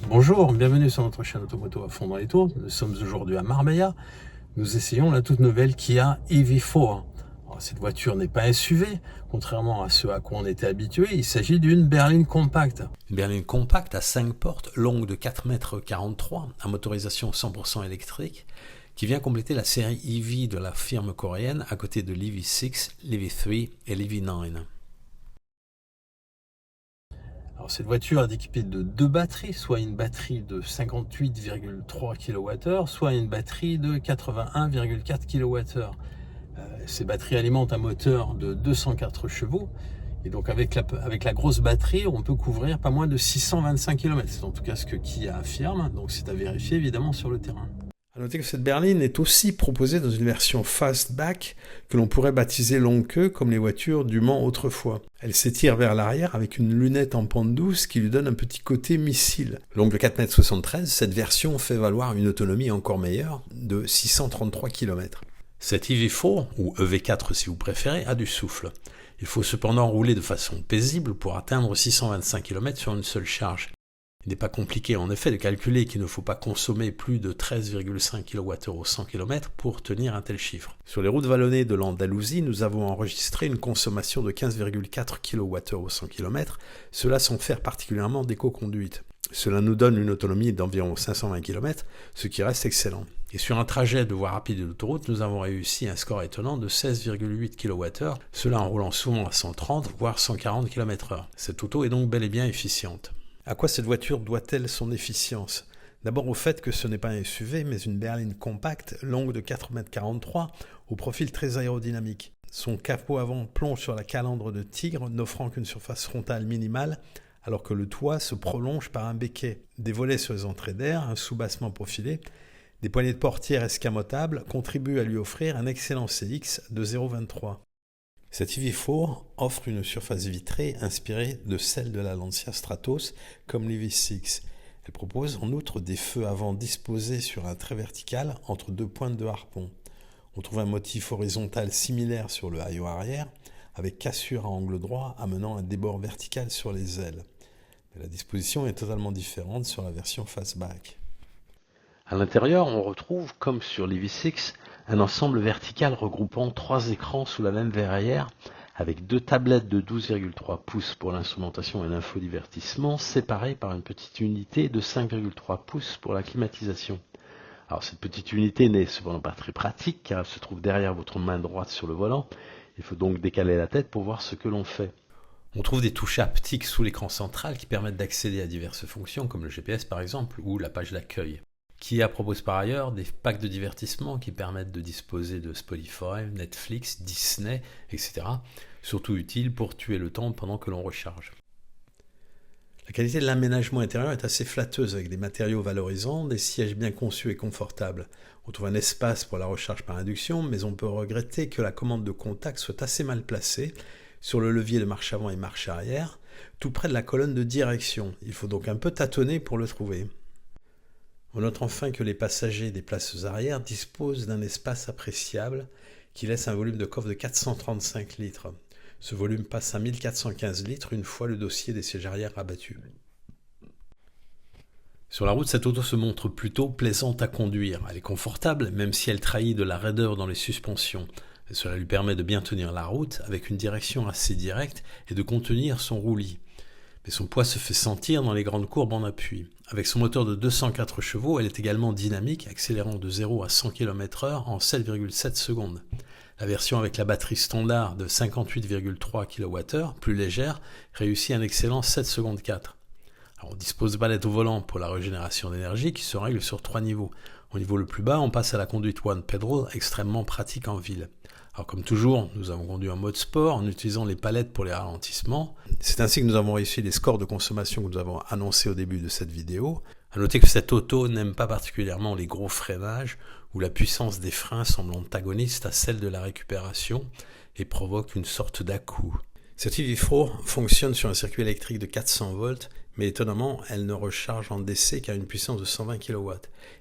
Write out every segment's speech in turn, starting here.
Bonjour, bienvenue sur notre chaîne Automoto à fond dans les tours. Nous sommes aujourd'hui à Marbella. Nous essayons la toute nouvelle Kia EV4. Alors, cette voiture n'est pas SUV, contrairement à ce à quoi on était habitué. Il s'agit d'une berline compacte. Une berline compacte à 5 portes, longue de 4,43 m, à motorisation 100% électrique, qui vient compléter la série EV de la firme coréenne à côté de l'EV6, l'EV3 et l'EV9. Alors, cette voiture est équipée de deux batteries, soit une batterie de 58,3 kWh, soit une batterie de 81,4 kWh. Ces batteries alimentent un moteur de 204 chevaux. Et donc avec la grosse batterie, on peut couvrir pas moins de 625 km. C'est en tout cas ce que Kia affirme. Donc c'est à vérifier évidemment sur le terrain. A noter que cette berline est aussi proposée dans une version fastback que l'on pourrait baptiser longue queue comme les voitures du Mans autrefois. Elle s'étire vers l'arrière avec une lunette en pente douce qui lui donne un petit côté missile. Longue de 4,73 m, cette version fait valoir une autonomie encore meilleure de 633 km. Cette EV4, ou EV4 si vous préférez, a du souffle. Il faut cependant rouler de façon paisible pour atteindre 625 km sur une seule charge. Il n'est pas compliqué en effet de calculer qu'il ne faut pas consommer plus de 13,5 kWh au 100 km pour tenir un tel chiffre. Sur les routes vallonnées de l'Andalousie, nous avons enregistré une consommation de 15,4 kWh au 100 km, cela sans faire particulièrement d'éco-conduite. Cela nous donne une autonomie d'environ 520 km, ce qui reste excellent. Et sur un trajet de voie rapide de l'autoroute, nous avons réussi un score étonnant de 16,8 kWh, cela en roulant souvent à 130 voire 140 km/h. Cette auto est donc bel et bien efficiente. À quoi cette voiture doit-elle son efficience ? D'abord au fait que ce n'est pas un SUV, mais une berline compacte, longue de 4,43 m, au profil très aérodynamique. Son capot avant plonge sur la calandre de tigre, n'offrant qu'une surface frontale minimale, alors que le toit se prolonge par un béquet. Des volets sur les entrées d'air, un sous-bassement profilé, des poignées de portière escamotables contribuent à lui offrir un excellent CX de 0,23. Cette EV4 offre une surface vitrée inspirée de celle de la Lancia Stratos comme l'EV6. Elle propose en outre des feux avant disposés sur un trait vertical entre deux pointes de harpon. On trouve un motif horizontal similaire sur le haillon arrière avec cassure à angle droit amenant un débord vertical sur les ailes. Mais la disposition est totalement différente sur la version fastback. À l'intérieur, on retrouve, comme sur l'EV6, un ensemble vertical regroupant 3 écrans sous la même verrière, avec 2 tablettes de 12,3 pouces pour l'instrumentation et l'infodivertissement, séparées par une petite unité de 5,3 pouces pour la climatisation. Alors cette petite unité n'est cependant pas très pratique, car elle se trouve derrière votre main droite sur le volant. Il faut donc décaler la tête pour voir ce que l'on fait. On trouve des touches haptiques sous l'écran central qui permettent d'accéder à diverses fonctions, comme le GPS par exemple, ou la page d'accueil. Kia propose par ailleurs des packs de divertissement qui permettent de disposer de Spotify, Netflix, Disney, etc. Surtout utile pour tuer le temps pendant que l'on recharge. La qualité de l'aménagement intérieur est assez flatteuse avec des matériaux valorisants, des sièges bien conçus et confortables. On trouve un espace pour la recharge par induction, mais on peut regretter que la commande de contact soit assez mal placée sur le levier de marche avant et marche arrière, tout près de la colonne de direction. Il faut donc un peu tâtonner pour le trouver. On note enfin que les passagers des places arrière disposent d'un espace appréciable qui laisse un volume de coffre de 435 litres. Ce volume passe à 1415 litres une fois le dossier des sièges arrière abattu. Sur la route, cette auto se montre plutôt plaisante à conduire. Elle est confortable, même si elle trahit de la raideur dans les suspensions. Et cela lui permet de bien tenir la route avec une direction assez directe et de contenir son roulis. Mais son poids se fait sentir dans les grandes courbes en appui. Avec son moteur de 204 chevaux, elle est également dynamique, accélérant de 0 à 100 km/h en 7,7 secondes. La version avec la batterie standard de 58,3 kWh, plus légère, réussit un excellent 7 secondes 4. Alors, on dispose de palettes au volant pour la régénération d'énergie qui se règle sur 3 niveaux. Au niveau le plus bas, on passe à la conduite One Pedal, extrêmement pratique en ville. Alors comme toujours, nous avons conduit en mode sport en utilisant les palettes pour les ralentissements. C'est ainsi que nous avons réussi les scores de consommation que nous avons annoncés au début de cette vidéo. A noter que cette auto n'aime pas particulièrement les gros freinages où la puissance des freins semble antagoniste à celle de la récupération et provoque une sorte d'à-coup. Cette EV4 fonctionne sur un circuit électrique de 400 volts, mais étonnamment, elle ne recharge en DC qu'à une puissance de 120 kW.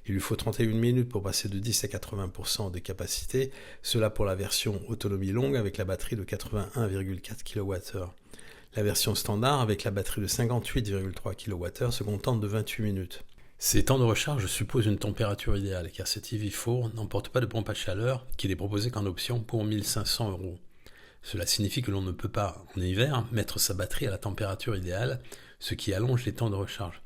Il lui faut 31 minutes pour passer de 10 à 80% de capacité, cela pour la version autonomie longue avec la batterie de 81,4 kWh. La version standard, avec la batterie de 58,3 kWh, se contente de 28 minutes. Ces temps de recharge supposent une température idéale, car cette EV4 n'emporte pas de pompe à chaleur, qui n'est proposée qu'en option pour 1 500 €. Cela signifie que l'on ne peut pas, en hiver, mettre sa batterie à la température idéale, ce qui allonge les temps de recharge.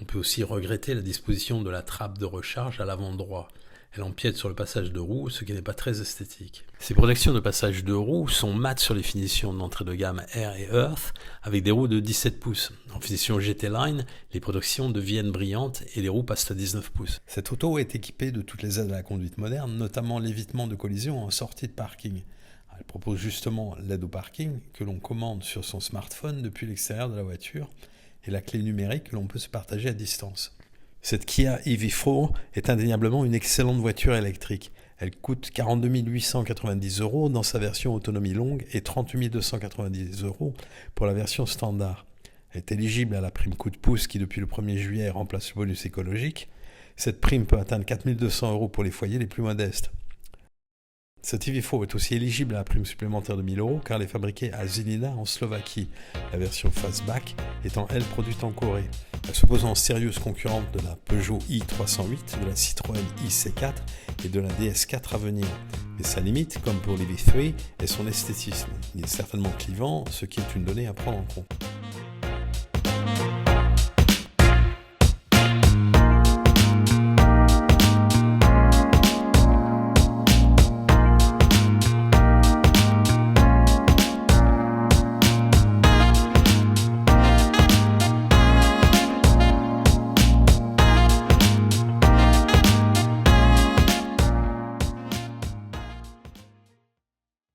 On peut aussi regretter la disposition de la trappe de recharge à l'avant droit. Elle empiète sur le passage de roue, ce qui n'est pas très esthétique. Ces protections de passage de roue sont mates sur les finitions d'entrée de gamme Air et Earth, avec des roues de 17 pouces. En finition GT Line, les protections deviennent brillantes et les roues passent à 19 pouces. Cette auto est équipée de toutes les aides à la conduite moderne, notamment l'évitement de collision en sortie de parking. Elle propose justement l'aide au parking que l'on commande sur son smartphone depuis l'extérieur de la voiture et la clé numérique que l'on peut se partager à distance. Cette Kia EV4 est indéniablement une excellente voiture électrique. Elle coûte 42 890 € dans sa version autonomie longue et 38 290 € pour la version standard. Elle est éligible à la prime coup de pouce qui depuis le 1er juillet remplace le bonus écologique. Cette prime peut atteindre 4 200 € pour les foyers les plus modestes. Cette EV4 est aussi éligible à la prime supplémentaire de 1 000 € car elle est fabriquée à Žilina en Slovaquie, la version Fastback étant elle produite en Corée. Elle se pose en sérieuse concurrente de la Peugeot i308, de la Citroën IC4 et de la DS4 à venir. Mais sa limite, comme pour l'EV3, est son esthétisme. Il est certainement clivant, ce qui est une donnée à prendre en compte.